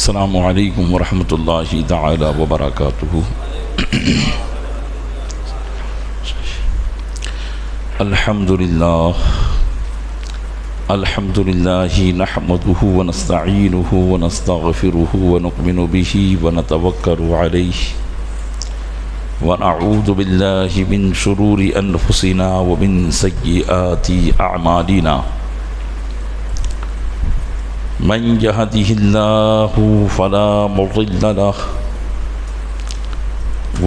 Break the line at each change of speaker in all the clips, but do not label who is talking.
السلام علیکم ورحمۃ اللہ تعالی وبرکاتہ۔ الحمد للہ نحمده ونستعینه ونستغفره ونؤمن به ونتوکل علیہ ونعوذ باللہ من شرور انفسنا ومن سیئات اعمالنا، من يهده الله فلا مضل له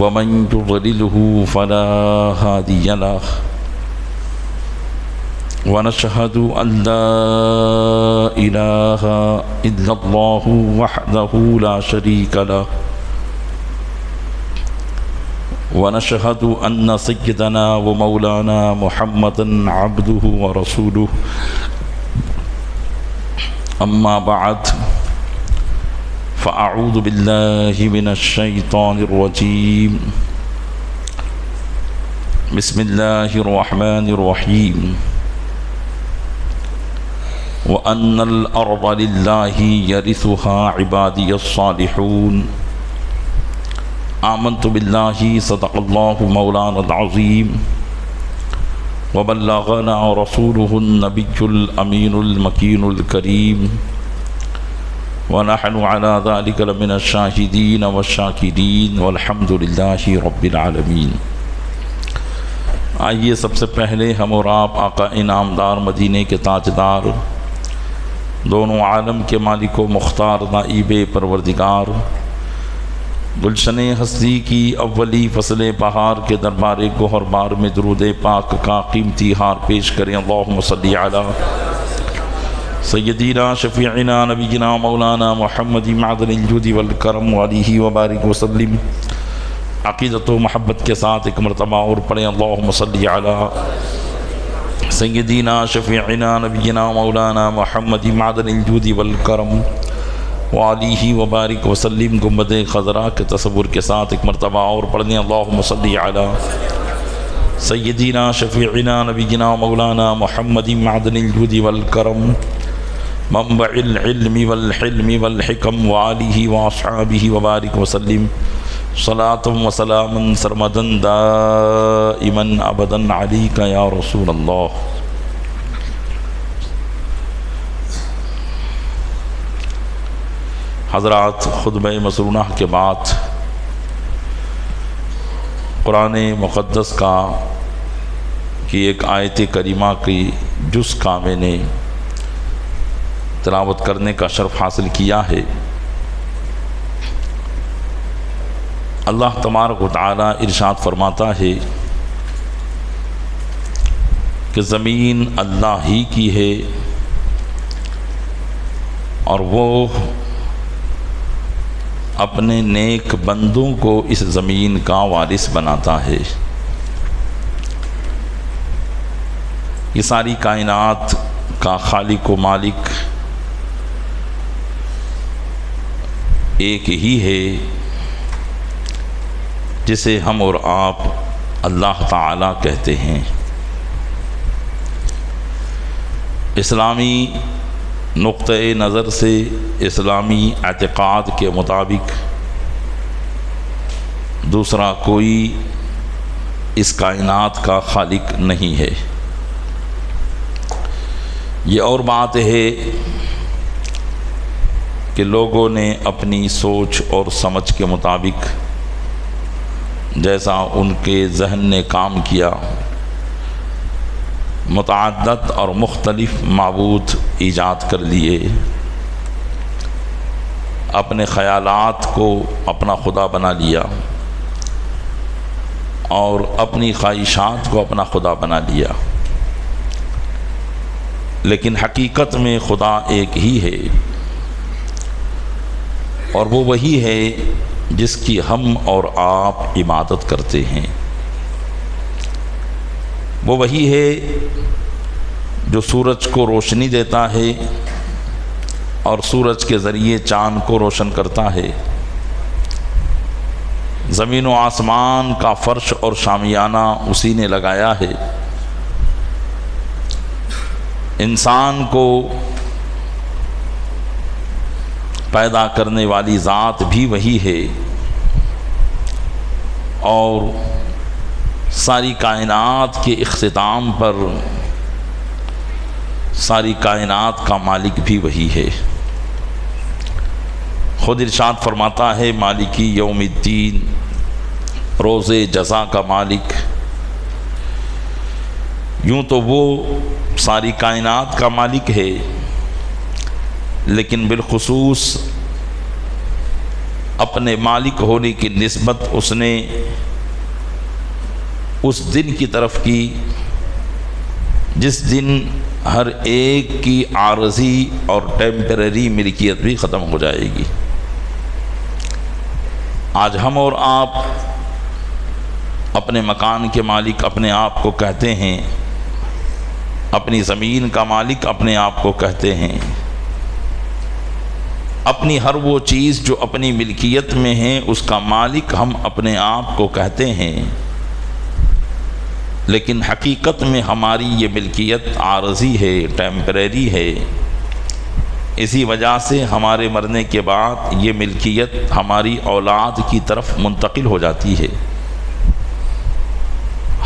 ومن يضلله فلا هادي له، ونشهد أن لا إله إلا الله وحده لا شريك له، ونشهد أن سيدنا ومولانا محمدا عبده ورسوله، أما بعد فأعوذ بالله من الشيطان الرجيم، بسم الله الرحمن الرحيم، وأن الأرض لله يرثها عبادي الصالحون، آمنت بالله صدق الله مولانا العظيم، وبلغنا رسوله النبي الأمين المكين الكريم، ونحن على ذلك لمن الشاهدين والشاكرين، والحمد لله رب العالمين۔ آئیے سب سے پہلے ہم اور آپ آقا انعامدار مدینے کے تاجدار، دونوں عالم کے مالک و مختار نائب پروردگار، گلشن ہستی کی اولی فصل بہار کے دربار گوہر بار میں درود پاک کا قیمتی ہار پیش کریں۔ اللہم صلی علی سیدنا شفیعنا نبینا مولانا محمد معدن الجود والکرم وآلہ وبارک وسلم۔ عقیدت و محبت کے ساتھ ایک مرتبہ اور پڑھیں، اللہم صلی علی سیدنا شفیعنا نبینا مولانا محمد معدن الجود والکرم وآلہ وبارک وسلم۔ گنبد خضراء کے تصور کے ساتھ ایک مرتبہ اور پڑھنے، اللہم صلی علی سیدنا شفیعنا نبینا مولانا محمد معدن الجود والکرم منبع العلم والحلم والحکم وآلہ واصحابہ وبارک وسلم، صلاۃ و سلاما سرمدا دائما ابدا علیک یا رسول اللہ۔ حضرات، خطبہ مسرونہ کے بعد قرآن مقدس کی ایک آیت کریمہ کی جز کا میں نے تلاوت کرنے کا شرف حاصل کیا ہے۔ اللہ تبارک و تعالی ارشاد فرماتا ہے کہ زمین اللہ ہی کی ہے اور وہ اپنے نیک بندوں کو اس زمین کا وارث بناتا ہے۔ یہ ساری کائنات کا خالق و مالک ایک ہی ہے، جسے ہم اور آپ اللہ تعالی کہتے ہیں۔ اسلامی نقطہ نظر سے، اسلامی اعتقاد کے مطابق دوسرا کوئی اس کائنات کا خالق نہیں ہے۔ یہ اور بات ہے کہ لوگوں نے اپنی سوچ اور سمجھ کے مطابق جیسا ان کے ذہن نے کام کیا، متعدد اور مختلف معبود ایجاد کر لیے، اپنے خیالات کو اپنا خدا بنا لیا اور اپنی خواہشات کو اپنا خدا بنا لیا۔ لیکن حقیقت میں خدا ایک ہی ہے، اور وہ وہی ہے جس کی ہم اور آپ عبادت کرتے ہیں۔ وہ وہی ہے جو سورج کو روشنی دیتا ہے اور سورج کے ذریعے چاند کو روشن کرتا ہے، زمین و آسمان کا فرش اور شامیانہ اسی نے لگایا ہے، انسان کو پیدا کرنے والی ذات بھی وہی ہے، اور ساری کائنات کے اختتام پر ساری کائنات کا مالک بھی وہی ہے۔ خود ارشاد فرماتا ہے مالکی یوم الدین، روز جزا کا مالک۔ یوں تو وہ ساری کائنات کا مالک ہے، لیکن بالخصوص اپنے مالک ہونے کی نسبت اس نے اس دن کی طرف کی جس دن ہر ایک کی عارضی اور ٹیمپریری ملکیت بھی ختم ہو جائے گی۔ آج ہم اور آپ اپنے مکان کے مالک اپنے آپ کو کہتے ہیں، اپنی زمین کا مالک اپنے آپ کو کہتے ہیں، اپنی ہر وہ چیز جو اپنی ملکیت میں ہے اس کا مالک ہم اپنے آپ کو کہتے ہیں، لیکن حقیقت میں ہماری یہ ملکیت عارضی ہے، ٹیمپریری ہے۔ اسی وجہ سے ہمارے مرنے کے بعد یہ ملکیت ہماری اولاد کی طرف منتقل ہو جاتی ہے۔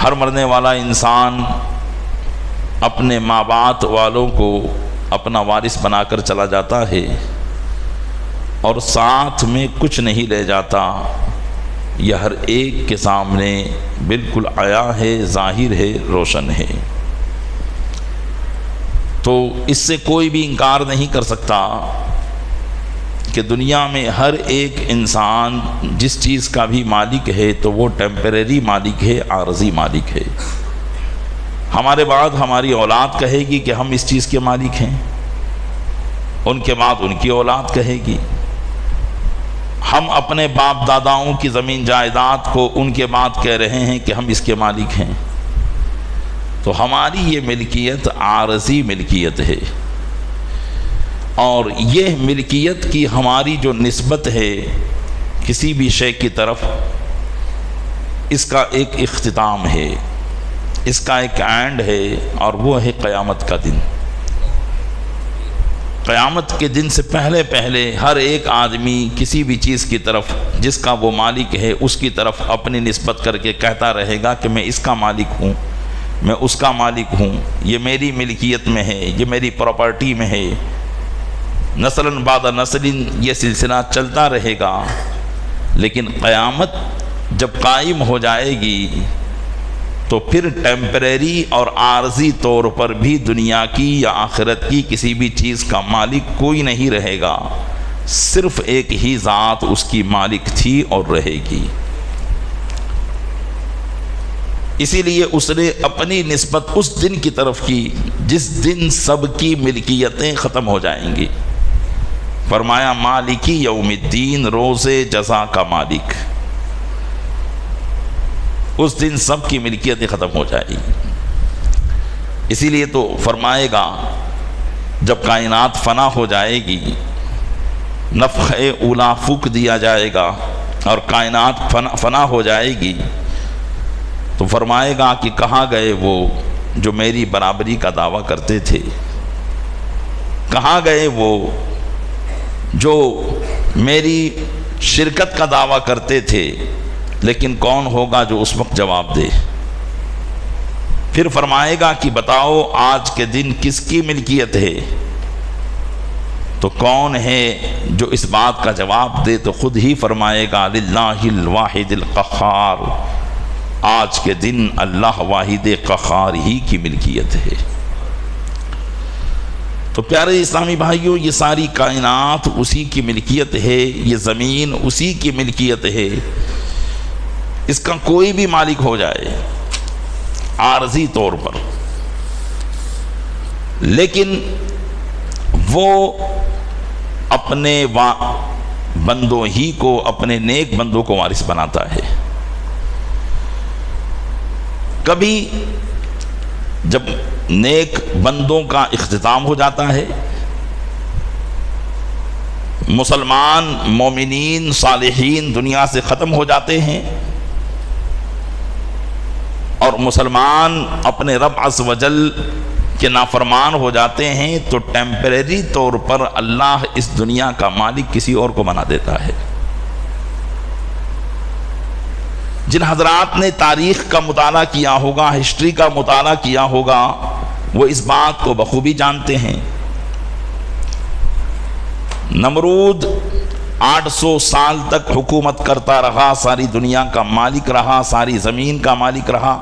ہر مرنے والا انسان اپنے ماں باپ والوں کو اپنا وارث بنا کر چلا جاتا ہے، اور ساتھ میں کچھ نہیں لے جاتا۔ یہ ہر ایک کے سامنے بالکل عیا ہے، ظاہر ہے، روشن ہے۔ تو اس سے کوئی بھی انکار نہیں کر سکتا کہ دنیا میں ہر ایک انسان جس چیز کا بھی مالک ہے تو وہ ٹیمپریری مالک ہے، عارضی مالک ہے۔ ہمارے بعد ہماری اولاد کہے گی کہ ہم اس چیز کے مالک ہیں، ان کے بعد ان کی اولاد کہے گی۔ ہم اپنے باپ داداؤں کی زمین جائیداد کو ان کے بعد کہہ رہے ہیں کہ ہم اس کے مالک ہیں۔ تو ہماری یہ ملکیت عارضی ملکیت ہے، اور یہ ملکیت کی ہماری جو نسبت ہے کسی بھی شے کی طرف، اس کا ایک اختتام ہے، اس کا ایک اینڈ ہے، اور وہ ہے قیامت کا دن۔ قیامت کے دن سے پہلے پہلے ہر ایک آدمی کسی بھی چیز کی طرف جس کا وہ مالک ہے اس کی طرف اپنی نسبت کر کے کہتا رہے گا کہ میں اس کا مالک ہوں، میں اس کا مالک ہوں، یہ میری ملکیت میں ہے، یہ میری پراپرٹی میں ہے۔ نسلاً بعد نسل یہ سلسلہ چلتا رہے گا، لیکن قیامت جب قائم ہو جائے گی تو پھر ٹیمپریری اور عارضی طور پر بھی دنیا کی یا آخرت کی کسی بھی چیز کا مالک کوئی نہیں رہے گا، صرف ایک ہی ذات اس کی مالک تھی اور رہے گی۔ اسی لیے اس نے اپنی نسبت اس دن کی طرف کی جس دن سب کی ملکیتیں ختم ہو جائیں گی۔ فرمایا مالکی یوم الدین، روز جزا کا مالک۔ اس دن سب کی ملکیتیں ختم ہو جائیں گی۔ اسی لیے تو فرمائے گا جب کائنات فنا ہو جائے گی، نفخ اولا پھونک دیا جائے گا اور کائنات فنا ہو جائے گی، تو فرمائے گا کہ کہاں گئے وہ جو میری برابری کا دعویٰ کرتے تھے؟ کہاں گئے وہ جو میری شرکت کا دعویٰ کرتے تھے؟ لیکن کون ہوگا جو اس وقت جواب دے؟ پھر فرمائے گا کہ بتاؤ آج کے دن کس کی ملکیت ہے؟ تو کون ہے جو اس بات کا جواب دے؟ تو خود ہی فرمائے گا للہ الواحد القہار، آج کے دن اللہ واحد قہار ہی کی ملکیت ہے۔ تو پیارے اسلامی بھائیوں، یہ ساری کائنات اسی کی ملکیت ہے، یہ زمین اسی کی ملکیت ہے۔ اس کا کوئی بھی مالک ہو جائے عارضی طور پر، لیکن وہ اپنے بندوں ہی کو، اپنے نیک بندوں کو وارث بناتا ہے۔ کبھی جب نیک بندوں کا اختتام ہو جاتا ہے، مسلمان مومنین صالحین دنیا سے ختم ہو جاتے ہیں، اور مسلمان اپنے رب عز و جل کہ نافرمان ہو جاتے ہیں تو ٹیمپریری طور پر اللہ اس دنیا کا مالک کسی اور کو بنا دیتا ہے۔ جن حضرات نے تاریخ کا مطالعہ کیا ہوگا، ہسٹری کا مطالعہ کیا ہوگا، وہ اس بات کو بخوبی جانتے ہیں۔ نمرود 800 سال تک حکومت کرتا رہا، ساری دنیا کا مالک رہا، ساری زمین کا مالک رہا۔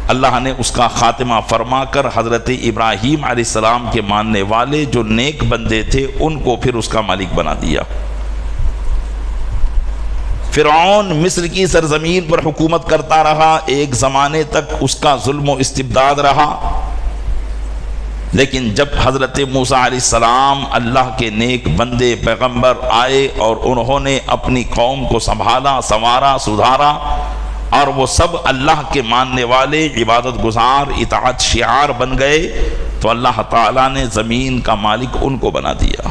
اللہ نے اس کا خاتمہ فرما کر حضرت ابراہیم علیہ السلام کے ماننے والے جو نیک بندے تھے ان کو پھر اس کا مالک بنا دیا۔ فرعون مصر کی سرزمین پر حکومت کرتا رہا، ایک زمانے تک اس کا ظلم و استبداد رہا، لیکن جب حضرت موسیٰ علیہ السلام اللہ کے نیک بندے پیغمبر آئے اور انہوں نے اپنی قوم کو سنبھالا، سنوارا، سدھارا، اور وہ سب اللہ کے ماننے والے، عبادت گزار، اطاعت شعار بن گئے، تو اللہ تعالیٰ نے زمین کا مالک ان کو بنا دیا۔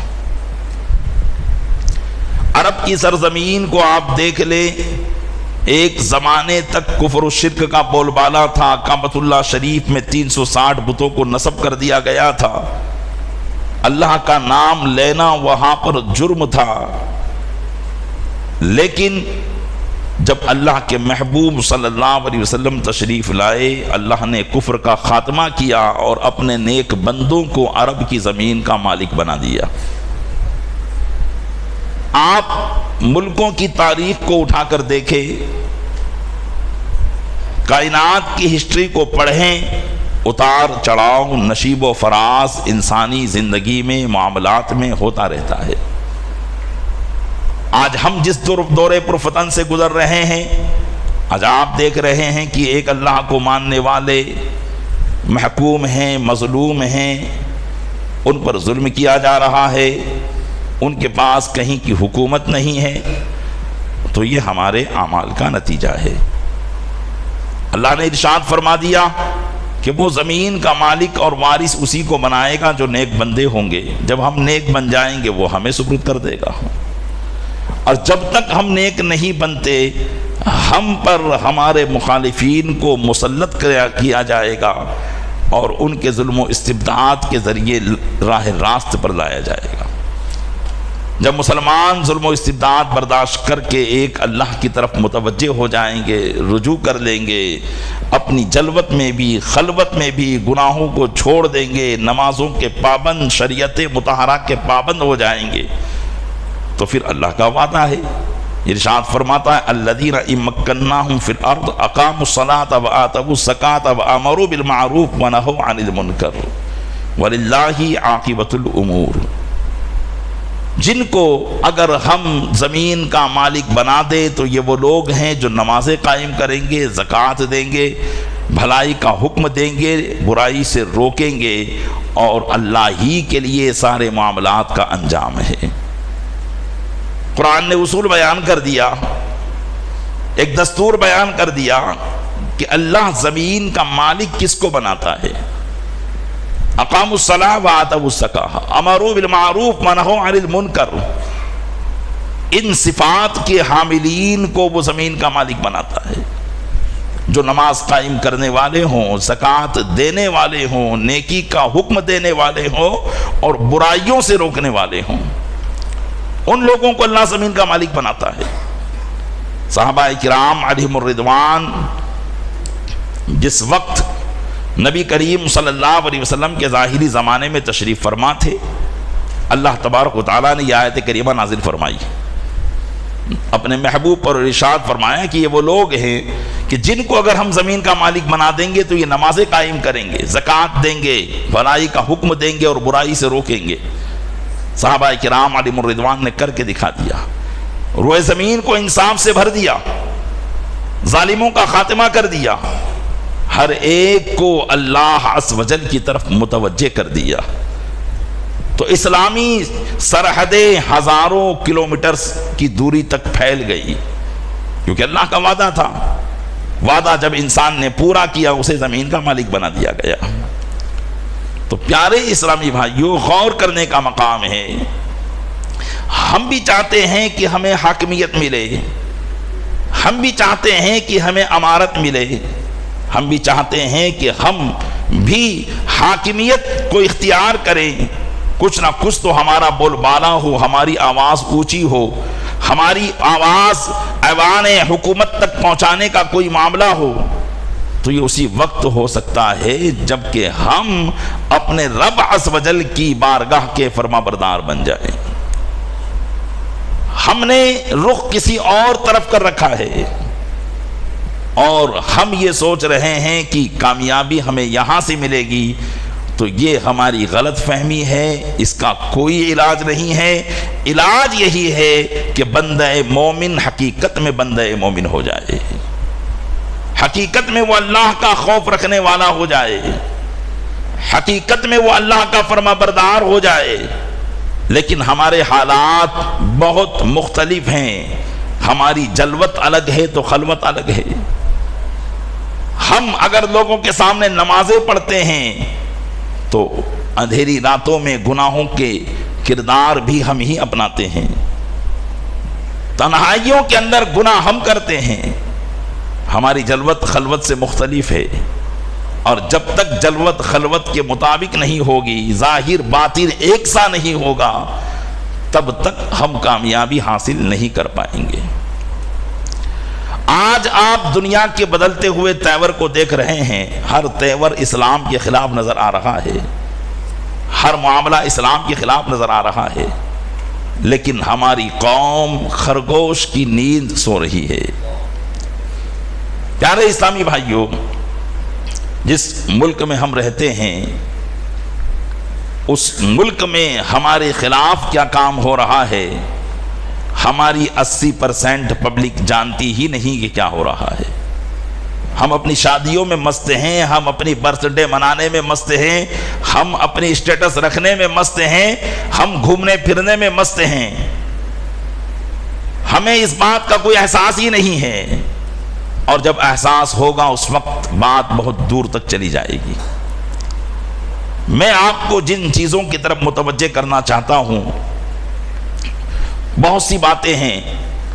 عرب کی سرزمین کو آپ دیکھ لیں، ایک زمانے تک کفر و شرک کا بول بالا تھا، کعبۃ اللہ شریف میں 360 بتوں کو نصب کر دیا گیا تھا، اللہ کا نام لینا وہاں پر جرم تھا، لیکن جب اللہ کے محبوب صلی اللہ علیہ وسلم تشریف لائے، اللہ نے کفر کا خاتمہ کیا اور اپنے نیک بندوں کو عرب کی زمین کا مالک بنا دیا۔ آپ ملکوں کی تاریخ کو اٹھا کر دیکھیں، کائنات کی ہسٹری کو پڑھیں، اتار چڑھاؤ، نشیب و فراز انسانی زندگی میں، معاملات میں ہوتا رہتا ہے۔ آج ہم جس دورے پرفتن سے گزر رہے ہیں، آج آپ دیکھ رہے ہیں کہ ایک اللہ کو ماننے والے محکوم ہیں، مظلوم ہیں، ان پر ظلم کیا جا رہا ہے، ان کے پاس کہیں کی حکومت نہیں ہے، تو یہ ہمارے اعمال کا نتیجہ ہے۔ اللہ نے ارشاد فرما دیا کہ وہ زمین کا مالک اور وارث اسی کو بنائے گا جو نیک بندے ہوں گے، جب ہم نیک بن جائیں گے وہ ہمیں سپرد کر دے گا، اور جب تک ہم نیک نہیں بنتے ہم پر ہمارے مخالفین کو مسلط کیا جائے گا اور ان کے ظلم و استبداد کے ذریعے راہ راست پر لایا جائے گا۔ جب مسلمان ظلم و استبداد برداشت کر کے ایک اللہ کی طرف متوجہ ہو جائیں گے، رجوع کر لیں گے، اپنی جلوت میں بھی خلوت میں بھی گناہوں کو چھوڑ دیں گے، نمازوں کے پابند، شریعت مطہرہ کے پابند ہو جائیں گے، تو پھر اللہ کا وعدہ ہے، ارشاد فرماتا ہے الذین ان مکناہم فی الارض اقاموا الصلاۃ وآتوا الزکاۃ وامروا بالمعروف ونہوا عن المنکر وللہ عاقبۃ الامور۔ جن کو اگر ہم زمین کا مالک بنا دے تو یہ وہ لوگ ہیں جو نمازیں قائم کریں گے، زکوٰۃ دیں گے، بھلائی کا حکم دیں گے، برائی سے روکیں گے، اور اللہ ہی کے لیے سارے معاملات کا انجام ہے۔ قرآن نے اصول بیان کر دیا، ایک دستور بیان کر دیا کہ اللہ زمین کا مالک کس کو بناتا ہے۔ اقاموا الصلاۃ وآتوا الزکاۃ امروا بالمعروف ونہوا عن المنکر، ان صفات کے حاملین کو وہ زمین کا مالک بناتا ہے، جو نماز قائم کرنے والے ہوں، زکوٰۃ دینے والے ہوں، نیکی کا حکم دینے والے ہوں اور برائیوں سے روکنے والے ہوں، ان لوگوں کو اللہ زمین کا مالک بناتا ہے۔ صحابہ کرام علیہم الرضوان جس وقت نبی کریم صلی اللہ علیہ وسلم کے ظاہری زمانے میں تشریف فرما تھے، اللہ تبارک و تعالیٰ نے یہ آیت کریمہ نازل فرمائی، اپنے محبوب پر ارشاد فرمایا کہ یہ وہ لوگ ہیں کہ جن کو اگر ہم زمین کا مالک بنا دیں گے تو یہ نمازیں قائم کریں گے، زکوٰۃ دیں گے، بھلائی کا حکم دیں گے اور برائی سے روکیں گے۔ صحابہ کرام علیہم الرضوان نے کر کے دکھا دیا، روئے زمین کو انصاف سے بھر دیا، ظالموں کا خاتمہ کر دیا، ہر ایک کو اللہ عز و جل کی طرف متوجہ کر دیا، تو اسلامی سرحدیں ہزاروں کلومیٹر کی دوری تک پھیل گئی، کیونکہ اللہ کا وعدہ تھا، وعدہ جب انسان نے پورا کیا اسے زمین کا مالک بنا دیا گیا۔ تو پیارے اسلامی بھائیوں، غور کرنے کا مقام ہے، ہم بھی چاہتے ہیں کہ ہمیں حاکمیت ملے، ہم بھی چاہتے ہیں کہ ہمیں امارت ملے، ہم بھی چاہتے ہیں کہ ہم بھی حاکمیت کو اختیار کریں، کچھ نہ کچھ تو ہمارا بول بالا ہو، ہماری آواز اونچی ہو، ہماری آواز ایوان حکومت تک پہنچانے کا کوئی معاملہ ہو، تو یہ اسی وقت ہو سکتا ہے جب کہ ہم اپنے رب عز و جل کی بارگاہ کے فرما بردار بن جائیں۔ ہم نے رخ کسی اور طرف کر رکھا ہے اور ہم یہ سوچ رہے ہیں کہ کامیابی ہمیں یہاں سے ملے گی، تو یہ ہماری غلط فہمی ہے، اس کا کوئی علاج نہیں ہے۔ علاج یہی ہے کہ بندہ مومن حقیقت میں بندہ مومن ہو جائے، حقیقت میں وہ اللہ کا خوف رکھنے والا ہو جائے، حقیقت میں وہ اللہ کا فرما بردار ہو جائے۔ لیکن ہمارے حالات بہت مختلف ہیں، ہماری جلوت الگ ہے تو خلوت الگ ہے۔ ہم اگر لوگوں کے سامنے نمازیں پڑھتے ہیں تو اندھیری راتوں میں گناہوں کے کردار بھی ہم ہی اپناتے ہیں، تنہائیوں کے اندر گناہ ہم کرتے ہیں۔ ہماری جلوت خلوت سے مختلف ہے، اور جب تک جلوت خلوت کے مطابق نہیں ہوگی، ظاہر باطن ایک سا نہیں ہوگا، تب تک ہم کامیابی حاصل نہیں کر پائیں گے۔ آج آپ دنیا کے بدلتے ہوئے تیور کو دیکھ رہے ہیں، ہر تیور اسلام کے خلاف نظر آ رہا ہے، ہر معاملہ اسلام کے خلاف نظر آ رہا ہے، لیکن ہماری قوم خرگوش کی نیند سو رہی ہے۔ پیارے اسلامی بھائیوں، جس ملک میں ہم رہتے ہیں اس ملک میں ہمارے خلاف کیا کام ہو رہا ہے، ہماری 80% پبلک جانتی ہی نہیں کہ کیا ہو رہا ہے۔ ہم اپنی شادیوں میں مست ہیں، ہم اپنی برتھ ڈے منانے میں مست ہیں، ہم اپنی اسٹیٹس رکھنے میں مست ہیں، ہم گھومنے پھرنے میں مست ہیں، ہمیں اس بات کا کوئی احساس ہی نہیں ہے، اور جب احساس ہوگا اس وقت بات بہت دور تک چلی جائے گی۔ میں آپ کو جن چیزوں کی طرف متوجہ کرنا چاہتا ہوں، بہت سی باتیں ہیں،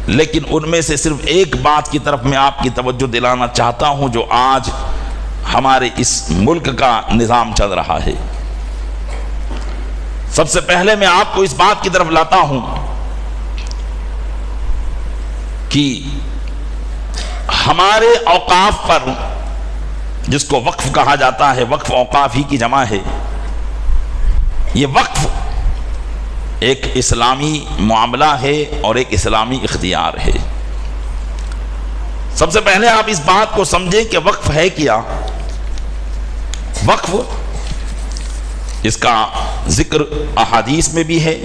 لیکن ان میں سے صرف ایک بات کی طرف میں آپ کی توجہ دلانا چاہتا ہوں جو آج ہمارے اس ملک کا نظام چل رہا ہے۔ سب سے پہلے میں آپ کو اس بات کی طرف لاتا ہوں کہ ہمارے اوقاف پر، جس کو وقف کہا جاتا ہے، وقف اوقاف ہی کی جمع ہے، یہ وقف ایک اسلامی معاملہ ہے اور ایک اسلامی اختیار ہے۔ سب سے پہلے آپ اس بات کو سمجھیں کہ وقف ہے کیا۔ وقف، اس کا ذکر احادیث میں بھی ہے،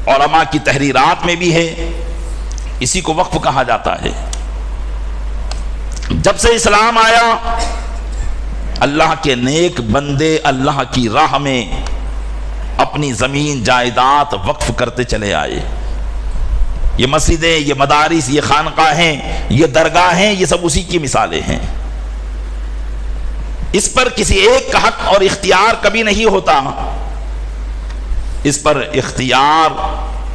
علماء کی تحریرات میں بھی ہے، اسی کو وقف کہا جاتا ہے۔ جب سے اسلام آیا، اللہ کے نیک بندے اللہ کی راہ میں اپنی زمین جائیداد وقف کرتے چلے آئے۔ یہ مسجدیں، یہ مدارس، یہ خانقاہیں، یہ درگاہیں، یہ سب اسی کی مثالیں ہیں۔ اس پر کسی ایک کا حق اور اختیار کبھی نہیں ہوتا، اس پر اختیار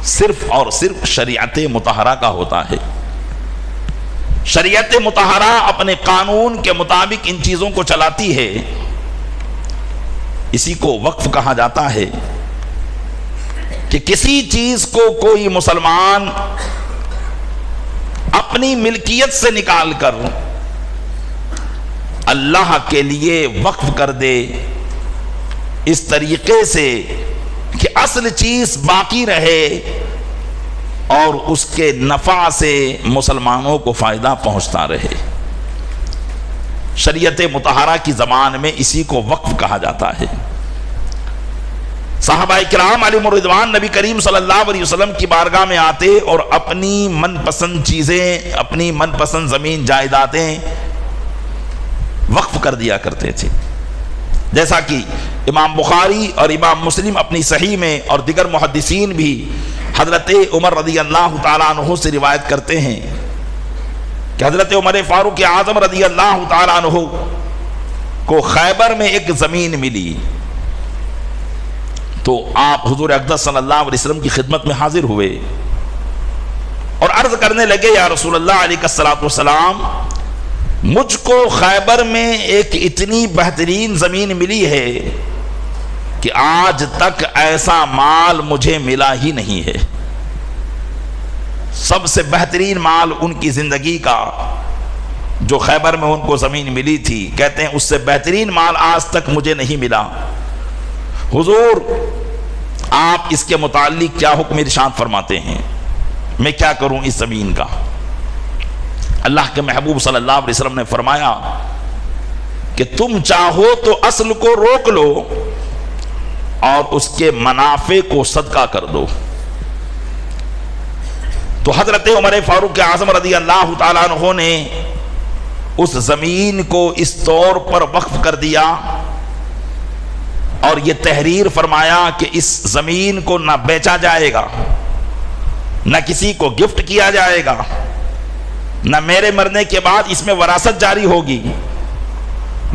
صرف اور صرف شریعت مطہرہ کا ہوتا ہے۔ شریعت مطہرہ اپنے قانون کے مطابق ان چیزوں کو چلاتی ہے، اسی کو وقف کہا جاتا ہے کہ کسی چیز کو کوئی مسلمان اپنی ملکیت سے نکال کر اللہ کے لیے وقف کر دے، اس طریقے سے کہ اصل چیز باقی رہے اور اس کے نفع سے مسلمانوں کو فائدہ پہنچتا رہے۔ شریعت مطہرہ کی زبان میں اسی کو وقف کہا جاتا ہے۔ صحابہ کرام علیہم الرضوان نبی کریم صلی اللہ علیہ وسلم کی بارگاہ میں آتے اور اپنی من پسند چیزیں، اپنی من پسند زمین جائیدادیں وقف کر دیا کرتے تھے، جیسا کہ امام بخاری اور امام مسلم اپنی صحیح میں اور دیگر محدثین بھی حضرت عمر رضی اللہ تعالیٰ عنہ سے روایت کرتے ہیں کہ حضرت عمر فاروق اعظم رضی اللہ تعالیٰ عنہ کو خیبر میں ایک زمین ملی، تو آپ حضور اقدس صلی اللہ علیہ وسلم کی خدمت میں حاضر ہوئے اور عرض کرنے لگے، یا رسول اللہ علیہ الصلوۃ والسلام، مجھ کو خیبر میں ایک اتنی بہترین زمین ملی ہے کہ آج تک ایسا مال مجھے ملا ہی نہیں ہے. سب سے بہترین مال ان کی زندگی کا جو خیبر میں ان کو زمین ملی تھی، کہتے ہیں اس سے بہترین مال آج تک مجھے نہیں ملا. حضور آپ اس کے متعلق کیا حکم ارشاد فرماتے ہیں؟ میں کیا کروں اس زمین کا؟ اللہ کے محبوب صلی اللہ علیہ وسلم نے فرمایا کہ تم چاہو تو اصل کو روک لو اور اس کے منافع کو صدقہ کر دو. تو حضرت عمر فاروق اعظم رضی اللہ تعالیٰ عنہ نے اس زمین کو اس طور پر وقف کر دیا اور یہ تحریر فرمایا کہ اس زمین کو نہ بیچا جائے گا، نہ کسی کو گفٹ کیا جائے گا، نہ میرے مرنے کے بعد اس میں وراثت جاری ہوگی.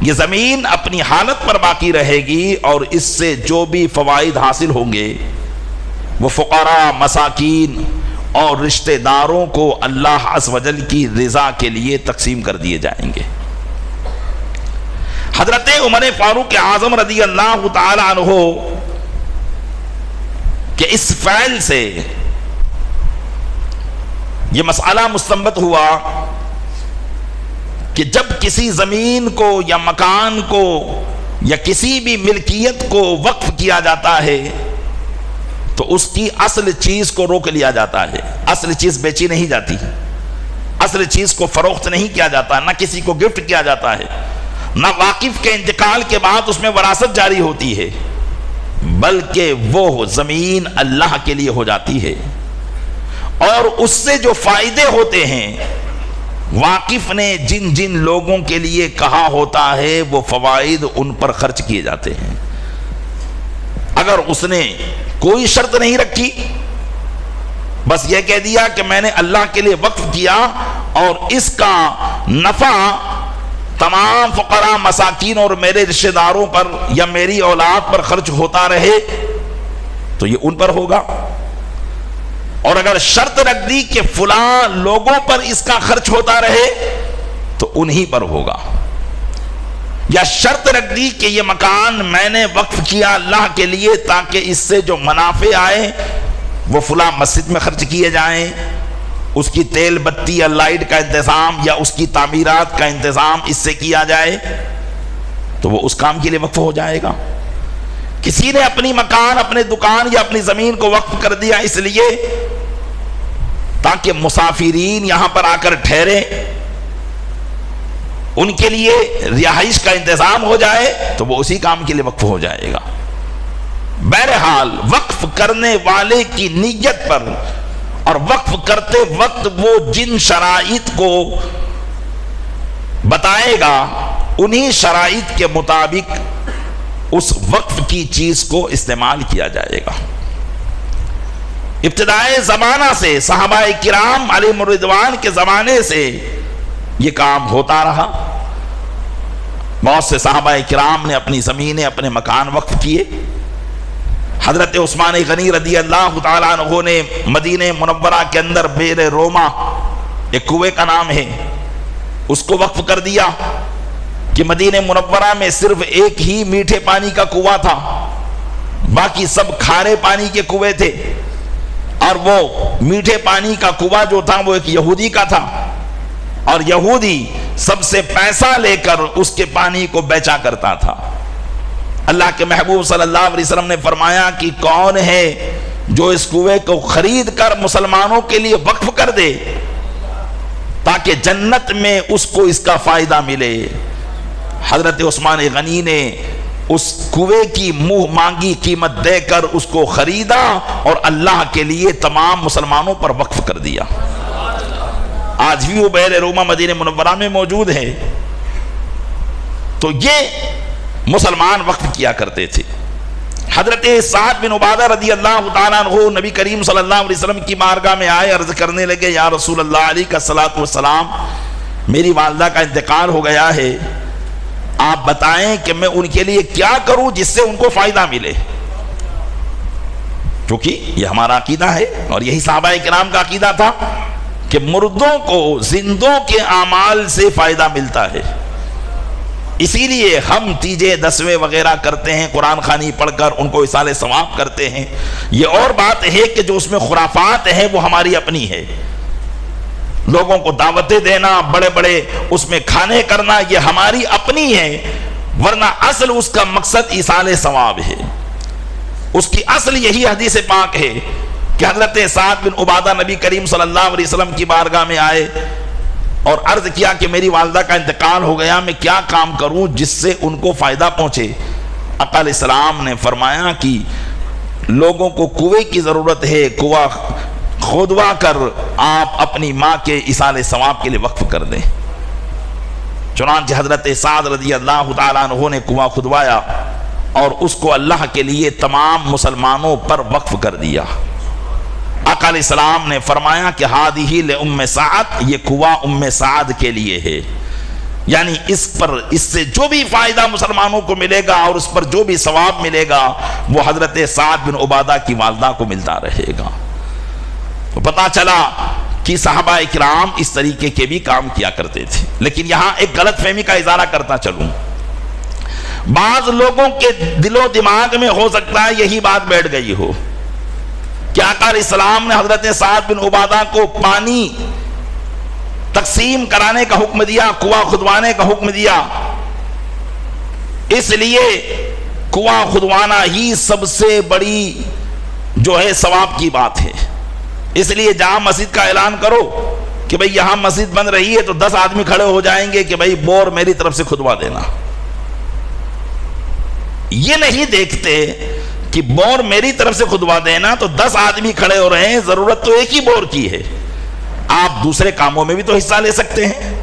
یہ زمین اپنی حالت پر باقی رہے گی اور اس سے جو بھی فوائد حاصل ہوں گے وہ فقراء، مساکین اور رشتہ داروں کو اللہ عز و جل کی رضا کے لیے تقسیم کر دیے جائیں گے. حضرت عمر فاروق اعظم رضی اللہ تعالی عنہ کہ اس فعل سے یہ مسئلہ مستنبط ہوا کہ جب کسی زمین کو یا مکان کو یا کسی بھی ملکیت کو وقف کیا جاتا ہے تو اس کی اصل چیز کو روک لیا جاتا ہے. اصل چیز بیچی نہیں جاتی، اصل چیز کو فروخت نہیں کیا جاتا، نہ کسی کو گفٹ کیا جاتا ہے، نہ واقف کے انتقال کے بعد اس میں وراثت جاری ہوتی ہے، بلکہ وہ زمین اللہ کے لیے ہو جاتی ہے. اور اس سے جو فائدے ہوتے ہیں واقف نے جن جن لوگوں کے لیے کہا ہوتا ہے وہ فوائد ان پر خرچ کیے جاتے ہیں. اگر اس نے کوئی شرط نہیں رکھی، بس یہ کہہ دیا کہ میں نے اللہ کے لیے وقف کیا اور اس کا نفع تمام فقراء، مساکین اور میرے رشتہ داروں پر یا میری اولاد پر خرچ ہوتا رہے، تو یہ ان پر ہوگا. اور اگر شرط رکھ دی کہ فلاں لوگوں پر اس کا خرچ ہوتا رہے تو انہی پر ہوگا، یا شرط رکھ دی کہ یہ مکان میں نے وقف کیا اللہ کے لیے تاکہ اس سے جو منافع آئے وہ فلاں مسجد میں خرچ کیے جائیں، اس کی تیل بتی یا لائٹ کا انتظام یا اس کی تعمیرات کا انتظام اس سے کیا جائے، تو وہ اس کام کے لیے وقف ہو جائے گا. کسی نے اپنی مکان، اپنے دکان یا اپنی زمین کو وقف کر دیا اس لیے تاکہ مسافرین یہاں پر آ کر ٹھہرے، ان کے لیے رہائش کا انتظام ہو جائے، تو وہ اسی کام کے لیے وقف ہو جائے گا. بہرحال وقف کرنے والے کی نیت پر اور وقف کرتے وقت وہ جن شرائط کو بتائے گا انہی شرائط کے مطابق اس وقف کی چیز کو استعمال کیا جائے گا. ابتدائے زمانہ سے صحابہ کرام علیہم الرضوان کے زمانے سے یہ کام ہوتا رہا. بہت سے صحابہ کرام نے اپنی زمینیں، اپنے مکان وقف کیے. حضرت عثمان غنی رضی اللہ تعالیٰ عنہ نے مدینہ منورہ کے اندر بئر روما، ایک کنویں کا نام ہے، اس کو وقف کر دیا کہ مدینہ منورہ میں صرف ایک ہی میٹھے پانی کا کنواں تھا، باقی سب کھارے پانی کے کنویں تھے. اور وہ میٹھے پانی کا کنواں جو تھا وہ ایک یہودی کا تھا، اور یہودی سب سے پیسہ لے کر اس کے پانی کو بیچا کرتا تھا. اللہ کے محبوب صلی اللہ علیہ وسلم نے فرمایا کہ کون ہے جو اس کنویں کو خرید کر مسلمانوں کے لیے وقف کر دے تاکہ جنت میں اس کو اس کا فائدہ ملے. حضرت عثمان غنی نے اس کنویں کی منہ مانگی قیمت دے کر اس کو خریدا اور اللہ کے لیے تمام مسلمانوں پر وقف کر دیا. آج بھی وہ بئر روما مدینہ منورہ میں موجود ہے. تو یہ مسلمان وقف کیا کرتے تھے. حضرت سعد بن عبادہ رضی اللہ تعالیٰ عنہ نبی کریم صلی اللہ علیہ وسلم کی بارگاہ میں آئے، عرض کرنے لگے یا رسول اللہ علیہ الصلوۃ والسلام، میری والدہ کا انتقال ہو گیا ہے، آپ بتائیں کہ میں ان کے لیے کیا کروں جس سے ان کو فائدہ ملے. کیونکہ یہ ہمارا عقیدہ ہے اور یہی صحابہ کرام کا عقیدہ تھا کہ مردوں کو زندوں کے اعمال سے فائدہ ملتا ہے، اسی لیے ہم تیجے دسویں وغیرہ کرتے ہیں، قرآن خوانی پڑھ کر ان کو اصالِ ثواب کرتے ہیں۔ یہ اور بات ہے کہ جو اس میں خرافات ہیں وہ ہماری اپنی ہے، لوگوں کو دعوتیں دینا، بڑے بڑے اس میں کھانے کرنا، یہ ہماری اپنی ہے، ورنہ اصل اس کا مقصد اصالِ ثواب ہے۔ اس کی اصل یہی حدیث پاک ہے کہ حضرت سعد بن عبادہ نبی کریم صلی اللہ علیہ وسلم کی بارگاہ میں آئے اور عرض کیا کہ میری والدہ کا انتقال ہو گیا، میں کیا کام کروں جس سے ان کو فائدہ پہنچے؟ آقا علیہ السلام نے فرمایا کہ لوگوں کو کنویں کی ضرورت ہے، کنواں کھودوا کر آپ اپنی ماں کے اصالِ ثواب کے لیے وقف کر دیں۔ چنانچہ حضرت سعد رضی اللہ تعالیٰ عنہ نے کنواں کھدوایا اور اس کو اللہ کے لیے تمام مسلمانوں پر وقف کر دیا۔ آقا علیہ السلام نے فرمایا کہ ہادی لأم سعد، یہ کنواں ام سعد کے لیے ہے، یعنی اس سے جو بھی فائدہ مسلمانوں کو ملے گا اور اس پر جو بھی ثواب ملے گا وہ حضرت سعد بن عبادہ کی والدہ کو ملتا رہے گا۔ تو پتہ چلا کہ صحابہ اکرام اس طریقے کے بھی کام کیا کرتے تھے۔ لیکن یہاں ایک غلط فہمی کا اظہار کرتا چلوں، بعض لوگوں کے دل و دماغ میں ہو سکتا ہے یہی بات بیٹھ گئی ہو کہ آقا علیہ السلام نے حضرت سعد بن عبادہ کو پانی تقسیم کرانے کا حکم دیا، کنواں کھدوانے کا حکم دیا، اس لیے کنواں کھدوانا ہی سب سے بڑی جو ہے ثواب کی بات ہے۔ اس لیے جہاں مسجد کا اعلان کرو کہ بھئی یہاں مسجد بن رہی ہے تو 10 آدمی کھڑے ہو جائیں گے کہ بھئی بور میری طرف سے کھدوا دینا۔ یہ نہیں دیکھتے کہ بور میری طرف سے کھدوا دینا تو 10 آدمی کھڑے ہو رہے ہیں، ضرورت تو ایک ہی بور کی ہے، آپ دوسرے کاموں میں بھی تو حصہ لے سکتے ہیں۔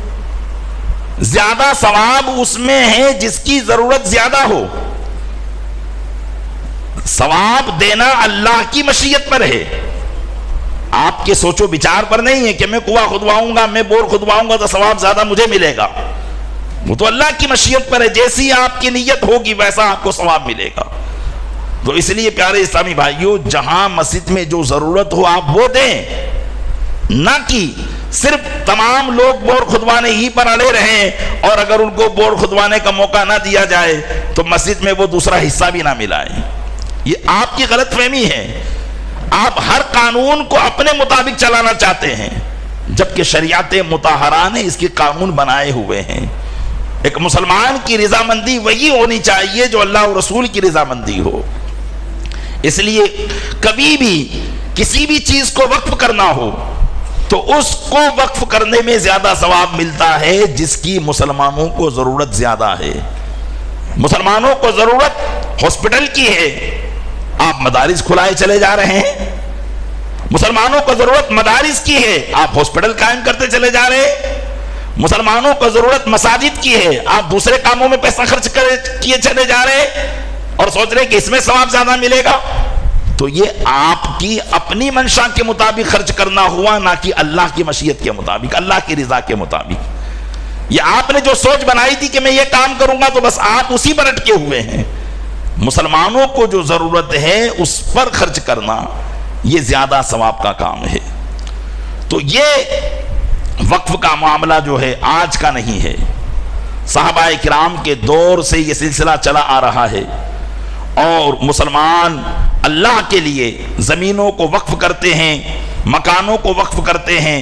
زیادہ ثواب اس میں ہے جس کی ضرورت زیادہ ہو، ثواب دینا اللہ کی مشیت پر ہے، آپ کے سوچو بچار پر نہیں ہے کہ میں کنواں کھدواؤں گا، میں بور کھدواؤں گا تو ثواب زیادہ مجھے ملے گا، وہ تو اللہ کی مشیت پر ہے، جیسی آپ کی نیت ہوگی ویسا آپ کو ثواب ملے گا۔ تو اس لیے پیارے اسلامی بھائیوں، جہاں مسجد میں جو ضرورت ہو آپ وہ دیں، نہ کہ صرف تمام لوگ بور کھدوانے ہی پر اڑے رہیں اور اگر ان کو بور کھدوانے کا موقع نہ دیا جائے تو مسجد میں وہ دوسرا حصہ بھی نہ ملائیں۔ یہ آپ کی غلط فہمی ہے، آپ ہر قانون کو اپنے مطابق چلانا چاہتے ہیں جبکہ شریعت مطہرہ نے اس کے قانون بنائے ہوئے ہیں۔ ایک مسلمان کی رضامندی وہی ہونی چاہیے جو اللہ اور رسول کی رضامندی ہو۔ اس لیے کبھی بھی کسی بھی چیز کو وقف کرنا ہو تو اس کو وقف کرنے میں زیادہ ثواب ملتا ہے جس کی مسلمانوں کو ضرورت زیادہ ہے۔ مسلمانوں کو ضرورت ہاسپٹل کی ہے، آپ مدارس کھلائے چلے جا رہے ہیں۔ مسلمانوں کو ضرورت مدارس کی ہے، آپ ہاسپٹل قائم کرتے چلے جا رہے ہیں۔ مسلمانوں کو ضرورت مساجد کی ہے، آپ دوسرے کاموں میں پیسہ خرچ کیے چلے جا رہے ہیں اور سوچ رہے کہ اس میں ثواب زیادہ ملے گا۔ تو یہ آپ کی اپنی منشا کے مطابق خرچ کرنا ہوا، نہ کہ اللہ کی مشیت کے مطابق، اللہ کی رضا کے مطابق۔ یہ آپ نے جو سوچ بنائی تھی کہ میں یہ کام کروں گا تو بس آپ اسی پر اٹکے ہوئے ہیں۔ مسلمانوں کو جو ضرورت ہے اس پر خرچ کرنا یہ زیادہ ثواب کا کام ہے۔ تو یہ وقف کا معاملہ جو ہے آج کا نہیں ہے، صحابہ کرام کے دور سے یہ سلسلہ چلا آ رہا ہے، اور مسلمان اللہ کے لیے زمینوں کو وقف کرتے ہیں، مکانوں کو وقف کرتے ہیں،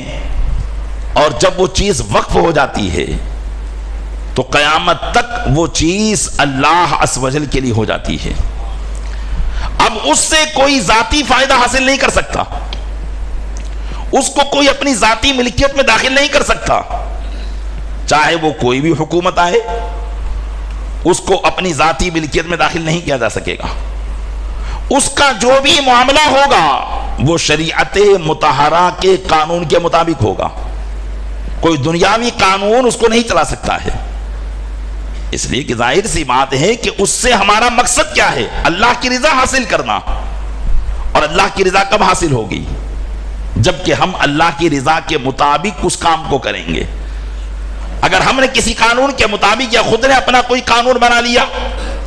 اور جب وہ چیز وقف ہو جاتی ہے تو قیامت تک وہ چیز اللہ عز و جل کے لیے ہو جاتی ہے۔ اب اس سے کوئی ذاتی فائدہ حاصل نہیں کر سکتا، اس کو کوئی اپنی ذاتی ملکیت میں داخل نہیں کر سکتا، چاہے وہ کوئی بھی حکومت آئے اس کو اپنی ذاتی ملکیت میں داخل نہیں کیا جا سکے گا۔ اس کا جو بھی معاملہ ہوگا وہ شریعت مطہرہ کے قانون کے مطابق ہوگا، کوئی دنیاوی قانون اس کو نہیں چلا سکتا ہے۔ اس لیے کہ ظاہر سی بات ہے کہ اس سے ہمارا مقصد کیا ہے؟ اللہ کی رضا حاصل کرنا، اور اللہ کی رضا کب حاصل ہوگی؟ جبکہ ہم اللہ کی رضا کے مطابق اس کام کو کریں گے۔ اگر ہم نے کسی قانون کے مطابق یا خود نے اپنا کوئی قانون بنا لیا،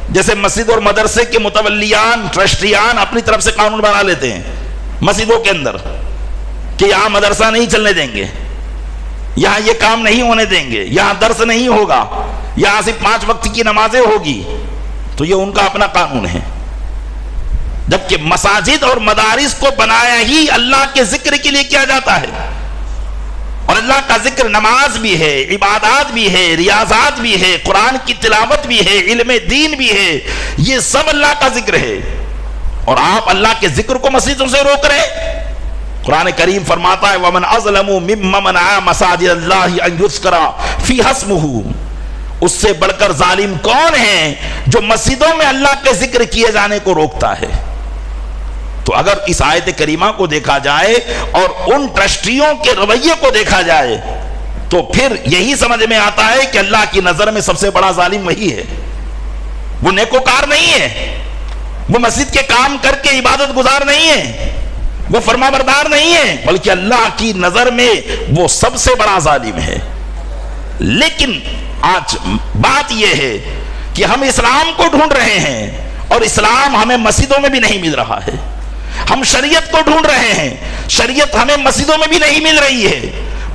جیسے مسجد اور مدرسے کے متولیان ٹرسٹیان اپنی طرف سے قانون بنا لیتے ہیں مسجدوں کے اندر کہ یہاں مدرسہ نہیں چلنے دیں گے، یہاں یہ کام نہیں ہونے دیں گے، یہاں درس نہیں ہوگا، یہاں صرف 5 وقت کی نمازیں ہوگی، تو یہ ان کا اپنا قانون ہے. جبکہ مساجد اور مدارس کو بنایا ہی اللہ کے ذکر کے لیے کیا جاتا ہے، اور اللہ کا ذکر نماز بھی ہے، عبادات بھی ہے، ریاضات بھی ہے، قرآن کی تلاوت بھی ہے، علم دین بھی ہے، یہ سب اللہ کا ذکر ہے. اور آپ اللہ کے ذکر کو مسجدوں سے روک رہے. قرآن کریم فرماتا ہے وَمَنْ أَظْلَمُ مِمَّنْ مَنَعَ مَسَاجِدَ اللَّهِ أَنْ يُذْكَرَ فِيهَا اسْمُهُ، اس سے بڑھ کر ظالم کون ہے جو مسجدوں میں اللہ کے ذکر کیے جانے کو روکتا ہے. تو اگر اس آیت کریمہ کو دیکھا جائے اور ان ٹرسٹیوں کے رویے کو دیکھا جائے تو پھر یہی سمجھ میں آتا ہے کہ اللہ کی نظر میں سب سے بڑا ظالم وہی ہے. وہ نیکوکار نہیں ہے، وہ مسجد کے کام کر کے عبادت گزار نہیں ہے، وہ فرما بردار نہیں ہے، بلکہ اللہ کی نظر میں وہ سب سے بڑا ظالم ہے. لیکن آج بات یہ ہے کہ ہم اسلام کو ڈھونڈ رہے ہیں اور اسلام ہمیں مسجدوں میں بھی نہیں مل رہا ہے. ہم شریعت کو ڈھونڈ رہے ہیں، شریعت ہمیں مسجدوں میں بھی نہیں مل رہی ہے،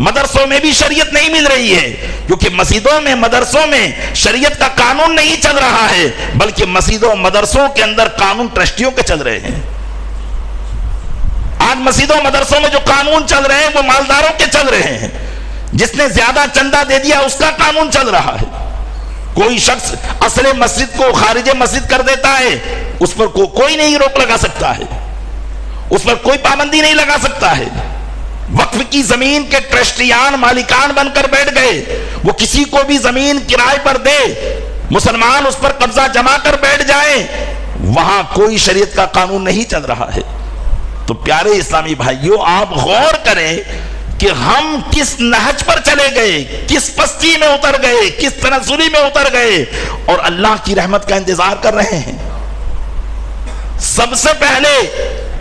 مدرسوں میں بھی شریعت نہیں مل رہی ہے، کیونکہ مسجدوں میں مدرسوں میں شریعت کا قانون نہیں چل رہا ہے، بلکہ مسجدوں مدرسوں کے اندر قانون ٹرسٹیوں کے چل رہے ہیں. آج مسجدوں مدرسوں میں جو قانون چل رہے ہیں وہ مالداروں کے چل رہے ہیں. جس نے زیادہ چندہ دے دیا اس کا قانون چل رہا ہے. کوئی شخص اصل مسجد کو خارج مسجد کر دیتا ہے، اس پر کوئی نہیں روک لگا سکتا ہے، اس پر کوئی پابندی نہیں لگا سکتا ہے. وقف کی زمین کے ٹرسٹیان مالکان بن کر بیٹھ گئے، وہ کسی کو بھی زمین کرائے پر دے، مسلمان اس پر قبضہ جما کر بیٹھ جائیں، وہاں کوئی شریعت کا قانون نہیں چل رہا ہے. تو پیارے اسلامی بھائیوں، آپ غور کریں کہ ہم کس نہج پر چلے گئے، کس پستی میں اتر گئے، کس تنزلی میں اتر گئے اور اللہ کی رحمت کا انتظار کر رہے ہیں. سب سے پہلے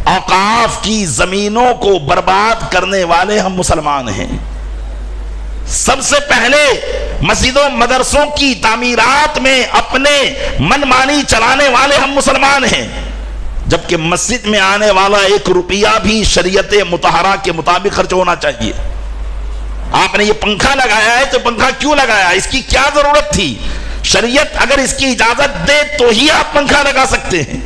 اوقاف کی زمینوں کو برباد کرنے والے ہم مسلمان ہیں. سب سے پہلے مسجدوں مدرسوں کی تعمیرات میں اپنے من مانی چلانے والے ہم مسلمان ہیں، جبکہ مسجد میں آنے والا 1 روپیہ بھی شریعت مطہرہ کے مطابق خرچ ہونا چاہیے. آپ نے یہ پنکھا لگایا ہے تو پنکھا کیوں لگایا، اس کی کیا ضرورت تھی؟ شریعت اگر اس کی اجازت دے تو ہی آپ پنکھا لگا سکتے ہیں.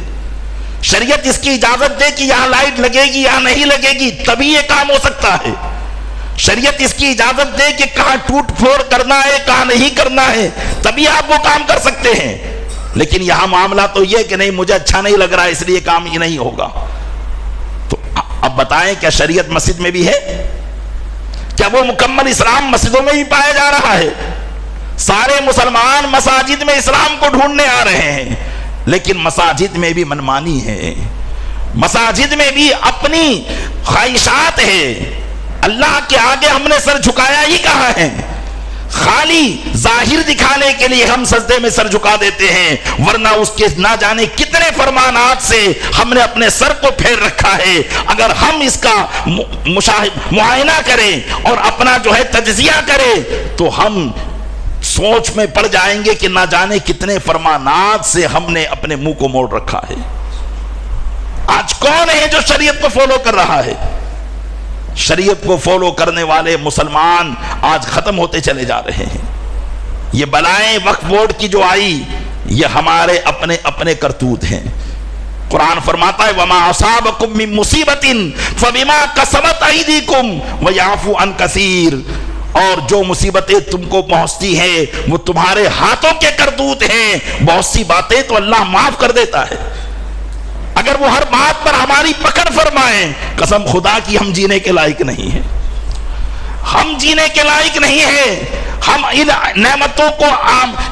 شریعت اس کی اجازت دے کہ یہاں لائٹ لگے گی یا نہیں لگے گی تبھی یہ کام ہو سکتا ہے. شریعت اس کی اجازت دے کہ کہاں ٹوٹ پھوڑ کرنا ہے کہاں نہیں کرنا ہے تبھی آپ وہ کام کر سکتے ہیں. لیکن یہاں معاملہ تو یہ کہ نہیں، مجھے اچھا نہیں لگ رہا اس لیے کام ہی نہیں ہوگا. تو اب بتائیں کیا شریعت مسجد میں بھی ہے؟ کیا وہ مکمل اسلام مسجدوں میں بھی پایا جا رہا ہے؟ سارے مسلمان مساجد میں اسلام کو ڈھونڈنے آ رہے ہیں، لیکن مساجد میں بھی منمانی ہے، مساجد میں بھی اپنی خواہشات ہے. اللہ کے آگے ہم نے سر جھکایا ہی کہاں ہے؟ خالی ظاہر دکھانے کے لیے ہم سجدے میں سر جھکا دیتے ہیں، ورنہ اس کے نہ جانے کتنے فرمانات سے ہم نے اپنے سر کو پھیر رکھا ہے. اگر ہم اس کا معائنہ کریں اور اپنا جو ہے تجزیہ کریں تو ہم سوچ میں پڑ جائیں گے کہ نہ جانے کتنے فرمانات سے ہم نے اپنے منہ کو موڑ رکھا ہے. آج کون ہے جو شریعت کو فالو کر رہا ہے؟ شریعت کو فالو کرنے والے مسلمان آج ختم ہوتے چلے جا رہے ہیں. یہ بلائیں وقف بورڈ کی جو آئی یہ ہمارے اپنے اپنے کرتوت ہیں. قرآن فرماتا ہے وَمَا أَصَابَكُم مِّن مُّصِيبَةٍ فَبِمَا كَسَبَتْ أَيْدِيكُمْ وَيَعْفُو عَن كَثِيرٍ، اور جو مصیبتیں تم کو پہنچتی ہیں وہ تمہارے ہاتھوں کے کرتوت ہیں. بہت سی باتیں تو اللہ معاف کر دیتا ہے. اگر وہ ہر بات پر ہماری پکڑ فرمائیں، قسم خدا کی ہم جینے کے لائق نہیں ہیں، ہم جینے کے لائق نہیں ہیں، ہم ان نعمتوں کو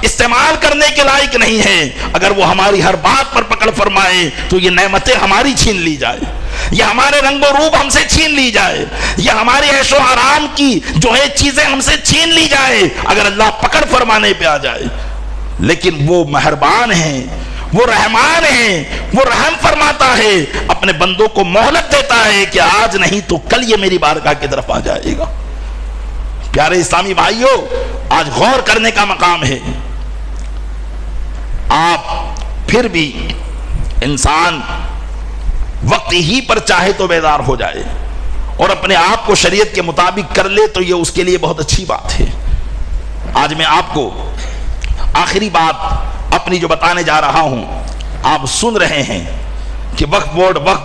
استعمال کرنے کے لائق نہیں ہیں. اگر وہ ہماری ہر بات پر پکڑ فرمائیں تو یہ نعمتیں ہماری چھین لی جائے، یہ ہمارے رنگ و روپ ہم سے چھین لی جائے، یہ ہماری عیش و آرام کی جو ہے چیزیں ہم سے چھین لی جائے اگر اللہ پکڑ فرمانے پہ آ جائے. لیکن وہ مہربان ہیں، وہ رحمان ہیں، وہ رحم فرماتا ہے، اپنے بندوں کو مہلت دیتا ہے کہ آج نہیں تو کل یہ میری بارگاہ کی طرف آ جائے گا. پیارے اسلامی بھائیوں، آج غور کرنے کا مقام ہے. آپ پھر بھی انسان وقت ہی پر چاہے تو بیدار ہو جائے اور اپنے آپ کو شریعت کے مطابق کر لے تو یہ اس کے لیے بہت اچھی بات ہے۔ آج میں آپ کو آخری بات اپنی جو بتانے جا رہا ہوں، آپ سن رہے ہیں کہ وقف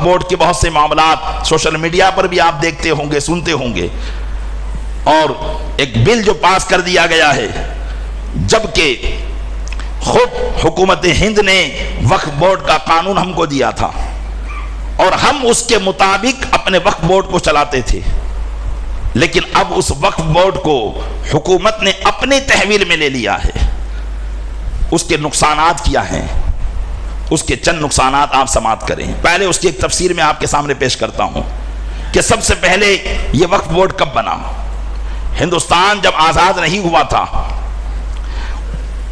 بورڈ کے بہت سے معاملات سوشل میڈیا پر بھی آپ دیکھتے ہوں گے، سنتے ہوں گے، اور ایک بل جو پاس کر دیا گیا ہے، جبکہ خود حکومت ہند نے وقف بورڈ کا قانون ہم کو دیا تھا اور ہم اس کے مطابق اپنے وقف بورڈ کو چلاتے تھے، لیکن اب اس وقف بورڈ کو حکومت نے اپنے تحویل میں لے لیا ہے۔ اس کے نقصانات کیا ہیں؟ اس کے چند نقصانات آپ سماعت کریں۔ پہلے اس کی ایک تفسیر میں آپ کے سامنے پیش کرتا ہوں کہ سب سے پہلے یہ وقف بورڈ کب بنا؟ ہندوستان جب آزاد نہیں ہوا تھا،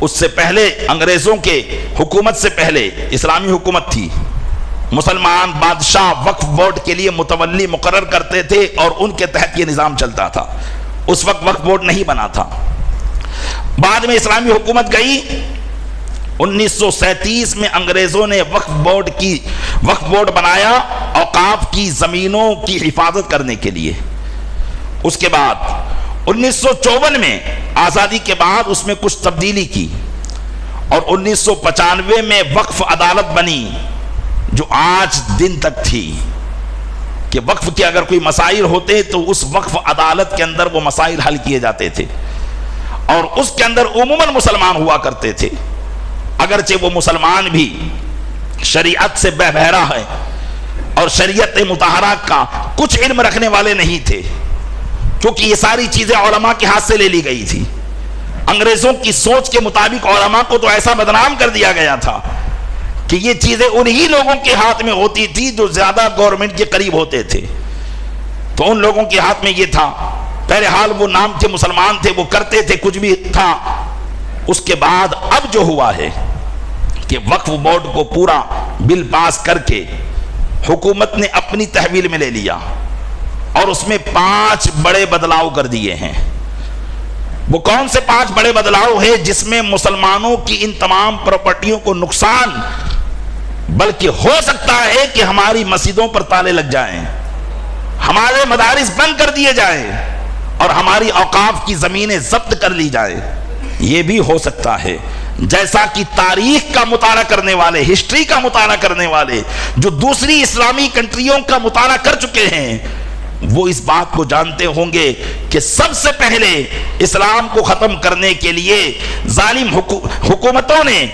اس سے پہلے انگریزوں کے حکومت سے پہلے اسلامی حکومت تھی، مسلمان بادشاہ وقف بورڈ کے لیے متولی مقرر کرتے تھے اور ان کے تحت یہ نظام چلتا تھا۔ اس وقت وقف بورڈ نہیں بنا تھا۔ بعد میں اسلامی حکومت گئی، 1937 میں انگریزوں نے وقف بورڈ بنایا اوقاف کی زمینوں کی حفاظت کرنے کے لیے۔ اس کے بعد 1954 میں آزادی کے بعد اس میں کچھ تبدیلی کی اور 1995 میں وقف عدالت بنی، جو آج دن تک تھی کہ وقف کے اگر کوئی مسائل ہوتے تو اس وقف عدالت کے اندر وہ مسائل حل کیے جاتے تھے، اور اس کے اندر عموماً مسلمان ہوا کرتے تھے، اگرچہ وہ مسلمان بھی شریعت سے بہرہ ہے اور شریعت مطہرہ کا کچھ علم رکھنے والے نہیں تھے، کیونکہ یہ ساری چیزیں علماء کے ہاتھ سے لے لی گئی تھی۔ انگریزوں کی سوچ کے مطابق علماء کو تو ایسا بدنام کر دیا گیا تھا کہ یہ چیزیں انہی لوگوں کے ہاتھ میں ہوتی تھی جو زیادہ گورنمنٹ کے قریب ہوتے تھے، تو ان لوگوں کے ہاتھ میں یہ تھا۔ بہرحال وہ نام کے مسلمان تھے، وہ کرتے تھے، کچھ بھی تھا۔ اس کے بعد اب جو ہوا ہے کہ وقف بورڈ کو پورا بل پاس کر کے حکومت نے اپنی تحویل میں لے لیا اور اس میں 5 بڑے بدلاؤ کر دیے ہیں۔ وہ کون سے 5 بڑے بدلاؤ ہیں جس میں مسلمانوں کی ان تمام پراپرٹیوں کو نقصان، بلکہ ہو سکتا ہے کہ ہماری مسجدوں پر تالے لگ جائیں، ہمارے مدارس بند کر دیے جائیں اور ہماری اوقاف کی زمینیں ضبط کر لی جائیں، یہ بھی ہو سکتا ہے۔ جیسا کہ تاریخ کا مطالعہ کرنے والے، ہسٹری کا مطالعہ کرنے والے جو دوسری اسلامی کنٹریوں کا مطالعہ کر چکے ہیں، وہ اس بات کو جانتے ہوں گے کہ سب سے پہلے اسلام کو ختم کرنے کے لیے ظالم حکومتوں نے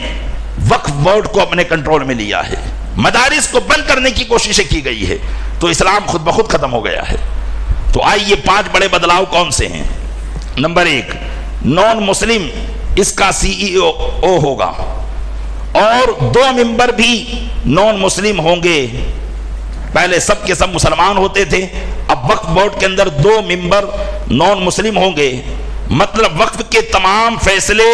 وقف بورڈ کو اپنے کنٹرول میں لیا ہے، مدارس کو بند کرنے کی کوششیں کی گئی ہے، تو اسلام خود بخود ختم ہو گیا ہے۔ تو آئیے 5 بڑے بدلاؤ کون سے ہیں؟ نمبر 1، نان مسلم اس کا CEO ہوگا اور 2 ممبر بھی نان مسلم ہوں گے۔ پہلے سب کے سب مسلمان ہوتے تھے، اب وقف بورڈ کے اندر 2 ممبر نان مسلم ہوں گے، مطلب وقف کے تمام فیصلے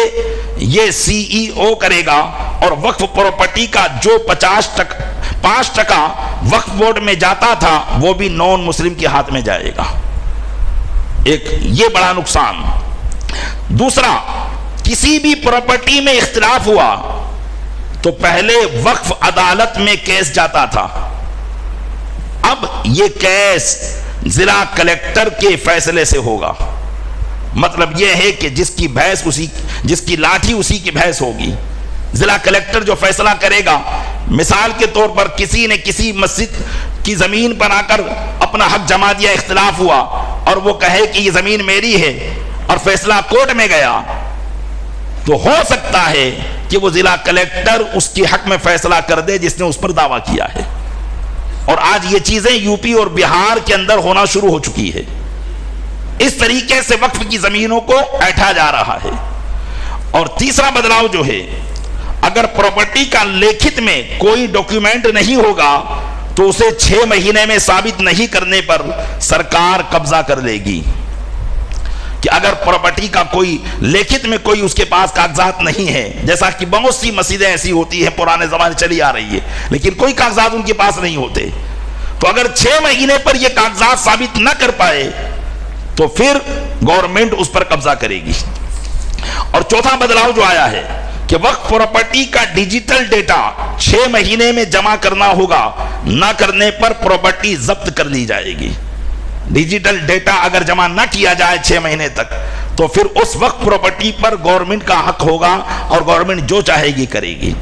یہ CEO کرے گا، اور وقف پراپرٹی کا جو 5% وقف بورڈ میں جاتا تھا وہ بھی نان مسلم کے ہاتھ میں جائے گا۔ ایک یہ بڑا نقصان۔ دوسرا، کسی بھی پراپرٹی میں اختلاف ہوا تو پہلے وقف عدالت میں کیس جاتا تھا، اب یہ کیس ضلع کلیکٹر کے فیصلے سے ہوگا۔ مطلب یہ ہے کہ جس کی لاٹھی اسی کی بھینس ہوگی۔ ضلع کلیکٹر جو فیصلہ کرے گا، مثال کے طور پر کسی نے کسی مسجد کی زمین پر آ کر اپنا حق جما دیا، اختلاف ہوا اور وہ کہے کہ یہ زمین میری ہے اور فیصلہ کورٹ میں گیا، تو ہو سکتا ہے کہ وہ ضلع کلیکٹر اس کے حق میں فیصلہ کر دے جس نے اس پر دعویٰ کیا ہے۔ اور آج یہ چیزیں یوپی اور بہار کے اندر ہونا شروع ہو چکی ہے۔ اس طریقے سے وقف کی زمینوں کو ایٹھا جا رہا ہے۔ اور تیسرا بدلاؤ جو ہے، اگر پراپرٹی کا لکھت میں کوئی ڈاکیومنٹ نہیں ہوگا تو اسے 6 مہینے میں ثابت نہیں کرنے پر سرکار قبضہ کر لے گی۔ کہ اگر پراپرٹی کا کوئی لکھت میں کوئی اس کے پاس کاغذات نہیں ہے، جیسا کہ بہت سی مسجدیں ایسی ہوتی ہیں پرانے زمانے چلی آ رہی ہے لیکن کوئی کاغذات ان کے پاس نہیں ہوتے، تو اگر 6 مہینے پر یہ کاغذات ثابت نہ کر پائے تو پھر گورنمنٹ اس پر قبضہ کرے گی۔ اور چوتھا بدلاؤ جو آیا ہے کہ وقف پراپرٹی کا ڈیجیٹل ڈیٹا 6 مہینے میں جمع کرنا ہوگا، نہ کرنے پر پراپرٹی ضبط کر لی جائے گی۔
ڈیجیٹل ڈیٹا اگر جمع نہ کیا جائے 6 مہینے تک تو پھر اس وقت پراپرٹی پر گورنمنٹ کا حق ہوگا اور گورنمنٹ جو چاہے گی کرے گی.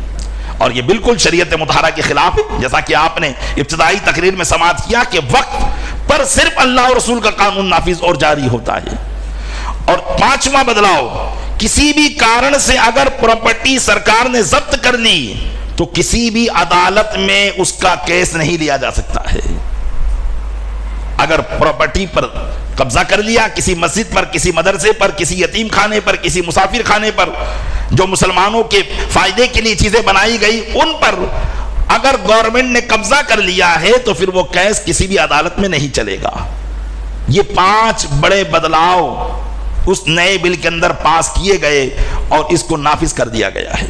اور یہ بالکل شریعت مطہرہ کے خلاف ہے، جیسا کہ آپ نے ابتدائی تقریر میں سماعت کیا کہ وقت پر صرف اللہ اور رسول کا قانون نافذ اور جاری ہوتا ہے. اور 5واں بدلاؤ، کسی بھی کارن سے اگر پراپرٹی سرکار نے ضبط کر لی تو کسی بھی عدالت میں اس کا کیس نہیں لیا جا سکتا ہے. اگر پراپرٹی پر قبضہ کر لیا، کسی مسجد پر، کسی مدرسے پر، کسی یتیم خانے پر، کسی مسافر خانے پر، جو مسلمانوں کے فائدے کے لیے چیزیں بنائی گئی، ان پر اگر گورنمنٹ نے قبضہ کر لیا ہے تو پھر وہ کیس کسی بھی عدالت میں نہیں چلے گا. یہ 5 بڑے بدلاؤ اس نئے بل کے اندر پاس کیے گئے اور اس کو نافذ کر دیا گیا ہے.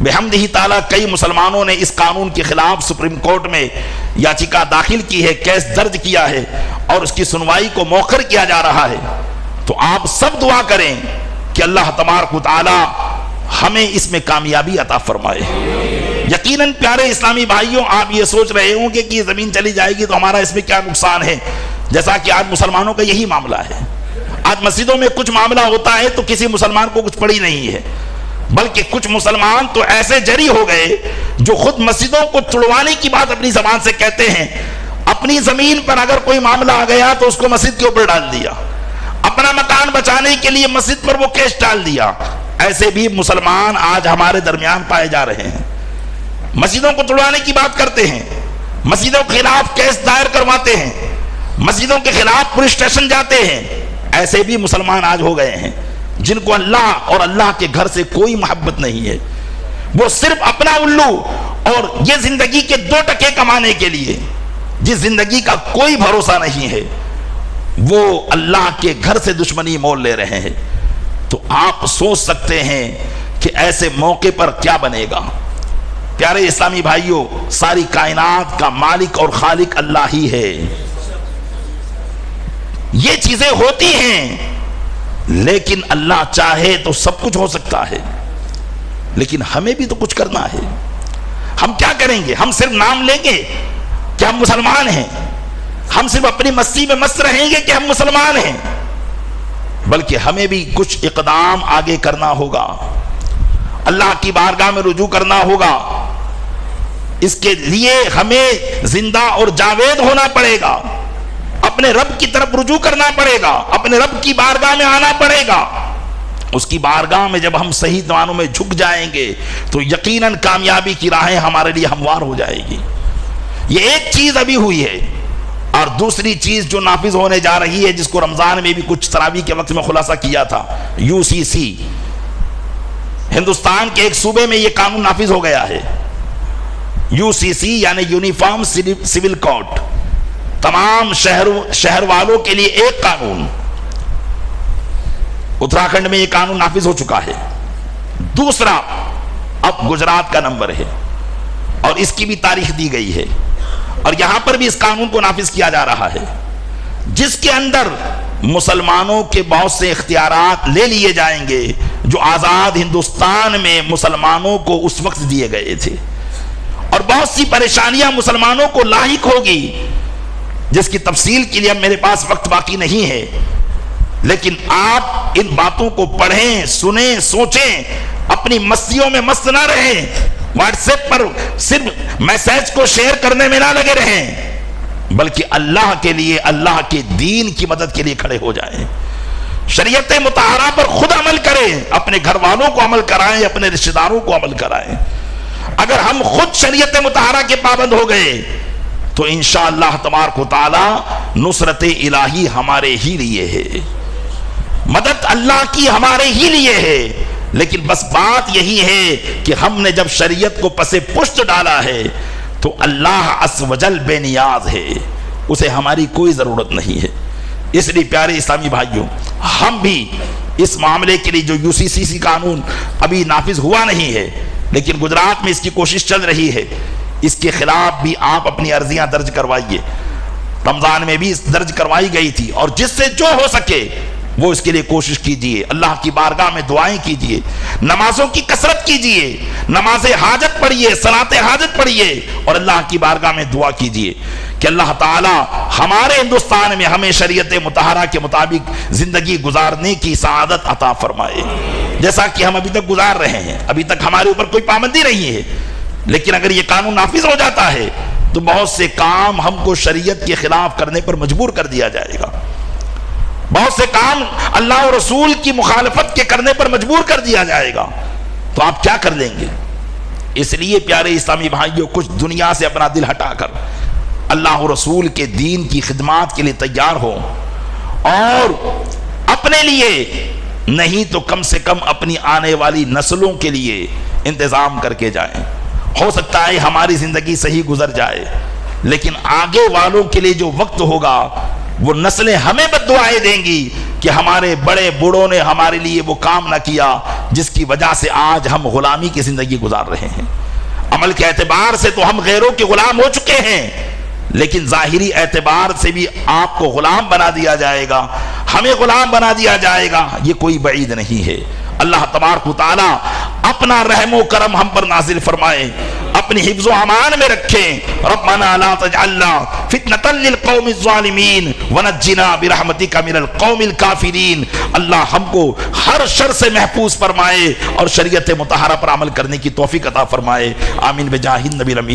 بحمدہ تعالیٰ کئی مسلمانوں نے اس قانون کے خلاف سپریم کورٹ میں یاچیکا داخل کی ہے، کیس درج کیا ہے اور اس کی سنوائی کو مؤخر کیا جا رہا ہے. تو آپ سب دعا کریں کہ اللہ تبارک و تعالی ہمیں اس میں کامیابی عطا فرمائے. یقیناً پیارے اسلامی بھائیوں، آپ یہ سوچ رہے ہوں کہ یہ زمین چلی جائے گی تو ہمارا اس میں کیا نقصان ہے، جیسا کہ آج مسلمانوں کا یہی معاملہ ہے. آج مسجدوں میں کچھ معاملہ ہوتا ہے تو کسی مسلمان کو کچھ پڑی نہیں ہے، بلکہ کچھ مسلمان تو ایسے جری ہو گئے جو خود مسجدوں کو توڑوانے کی بات اپنی زبان سے کہتے ہیں. اپنی زمین پر اگر کوئی معاملہ آ گیا تو اس کو مسجد کے اوپر ڈال دیا، اپنا مکان بچانے کے لیے مسجد پر وہ کیس ڈال دیا. ایسے بھی مسلمان آج ہمارے درمیان پائے جا رہے ہیں، مسجدوں کو توڑوانے کی بات کرتے ہیں، مسجدوں کے خلاف کیس دائر کرواتے ہیں، مسجدوں کے خلاف پولیس اسٹیشن جاتے ہیں. ایسے بھی مسلمان آج ہو گئے ہیں جن کو اللہ اور اللہ کے گھر سے کوئی محبت نہیں ہے. وہ صرف اپنا الو اور یہ زندگی کے 2 ٹکے کمانے کے لیے، جس زندگی کا کوئی بھروسہ نہیں ہے، وہ اللہ کے گھر سے دشمنی مول لے رہے ہیں. تو آپ سوچ سکتے ہیں کہ ایسے موقع پر کیا بنے گا. پیارے اسلامی بھائیوں، ساری کائنات کا مالک اور خالق اللہ ہی ہے. یہ چیزیں ہوتی ہیں، لیکن اللہ چاہے تو سب کچھ ہو سکتا ہے. لیکن ہمیں بھی تو کچھ کرنا ہے. ہم کیا کریں گے؟ ہم صرف نام لیں گے کہ ہم مسلمان ہیں، ہم صرف اپنی مستی میں مست رہیں گے کہ ہم مسلمان ہیں، بلکہ ہمیں بھی کچھ اقدام آگے کرنا ہوگا. اللہ کی بارگاہ میں رجوع کرنا ہوگا. اس کے لیے ہمیں زندہ اور جاوید ہونا پڑے گا، اپنے رب کی طرف رجوع کرنا پڑے گا، اپنے رب کی بارگاہ میں آنا پڑے گا. اس کی بارگاہ میں جب ہم صحیح زمانوں میں جھک جائیں گے تو یقیناً کامیابی کی راہیں ہمارے لیے ہموار ہو جائے گی. یہ ایک چیز ابھی ہوئی ہے، اور دوسری چیز جو نافذ ہونے جا رہی ہے، جس کو رمضان میں بھی کچھ تراویح کے وقت میں خلاصہ کیا تھا، UCC. ہندوستان کے ایک صوبے میں یہ قانون نافذ ہو گیا ہے. UCC یعنی یونیفارم سول کوڈ، تمام شہر والوں کے لیے ایک قانون. اتراکھنڈ میں یہ قانون نافذ ہو چکا ہے. دوسرا اب گجرات کا نمبر ہے اور اس کی بھی تاریخ دی گئی ہے، اور یہاں پر بھی اس قانون کو نافذ کیا جا رہا ہے، جس کے اندر مسلمانوں کے بہت سے اختیارات لے لیے جائیں گے جو آزاد ہندوستان میں مسلمانوں کو اس وقت دیے گئے تھے. اور بہت سی پریشانیاں مسلمانوں کو لاحق ہوگی، جس کی تفصیل کے لیے اب میرے پاس وقت باقی نہیں ہے. لیکن آپ ان باتوں کو پڑھیں، سنیں، سوچیں، اپنی مستیوں میں مست نہ رہیں، واٹس ایپ پر صرف میسج کو شیئر کرنے میں نہ لگے رہیں، بلکہ اللہ کے لیے، اللہ کے دین کی مدد کے لیے کھڑے ہو جائیں. شریعت مطہرہ پر خود عمل کریں، اپنے گھر والوں کو عمل کرائیں، اپنے رشتہ داروں کو عمل کرائیں. اگر ہم خود شریعت مطہرہ کے پابند ہو گئے تو انشاءاللہ تبارک و تعالی نصرت الہی ہمارے ہی لیے ہے، مدد اللہ کی ہمارے ہی لیے ہے. لیکن بس بات یہی ہے کہ ہم نے جب شریعت کو پس پشت ڈالا ہے تو اللہ عز و جل بے نیاز ہے، اسے ہماری کوئی ضرورت نہیں ہے. اس لیے پیارے اسلامی بھائیوں، ہم بھی اس معاملے کے لیے جو UCC قانون ابھی نافذ ہوا نہیں ہے، لیکن گجرات میں اس کی کوشش چل رہی ہے، اس کے خلاف بھی آپ اپنی عرضیاں درج کروائیے. رمضان میں بھی درج کروائی گئی تھی، اور جس سے جو ہو سکے وہ اس کے لیے کوشش کیجئے، اللہ کی بارگاہ میں دعائیں کیجئے، نمازوں کی کثرت کیجئے، نماز حاجت پڑھیے، صلاۃ حاجت پڑھیے، اور اللہ کی بارگاہ میں دعا کیجئے کہ اللہ تعالی ہمارے ہندوستان میں ہمیں شریعت مطہرہ کے مطابق زندگی گزارنے کی سعادت عطا فرمائے، جیسا کہ ہم ابھی تک گزار رہے ہیں۔ ابھی تک ہمارے اوپر کوئی پابندی نہیں ہے، لیکن اگر یہ قانون نافذ ہو جاتا ہے تو بہت سے کام ہم کو شریعت کے خلاف کرنے پر مجبور کر دیا جائے گا، بہت سے کام اللہ اور رسول کی مخالفت کے کرنے پر مجبور کر دیا جائے گا، تو آپ کیا کر لیں گے؟ اس لیے پیارے اسلامی بھائیوں، کچھ دنیا سے اپنا دل ہٹا کر اللہ اور رسول کے دین کی خدمات کے لیے تیار ہو، اور اپنے لیے نہیں تو کم سے کم اپنی آنے والی نسلوں کے لیے انتظام کر کے جائیں۔ ہو سکتا ہے ہماری زندگی صحیح گزر جائے، لیکن آگے والوں کے لیے جو وقت ہوگا وہ نسلیں ہمیں بد دعائیں دیں گی کہ ہمارے بڑے بوڑھوں نے ہمارے لیے وہ کام نہ کیا جس کی وجہ سے آج ہم غلامی کی زندگی گزار رہے ہیں۔ عمل کے اعتبار سے تو ہم غیروں کے غلام ہو چکے ہیں، لیکن ظاہری اعتبار سے بھی آپ کو غلام بنا دیا جائے گا، ہمیں غلام بنا دیا جائے گا، یہ کوئی بعید نہیں ہے۔ اللہ تبارک و تعالی اپنا رحم و کرم ہم پر نازل فرمائے، اپنی حفظ و امان میں رکھیں۔ ربنا لا تجعلنا فتنة للقوم الظالمین ونجنا برحمتک من القوم الکافرین۔ اللہ ہم کو ہر شر سے محفوظ فرمائے اور شریعت مطہرہ پر عمل کرنے کی توفیق عطا فرمائے۔ آمین بجاہ النبی الامین۔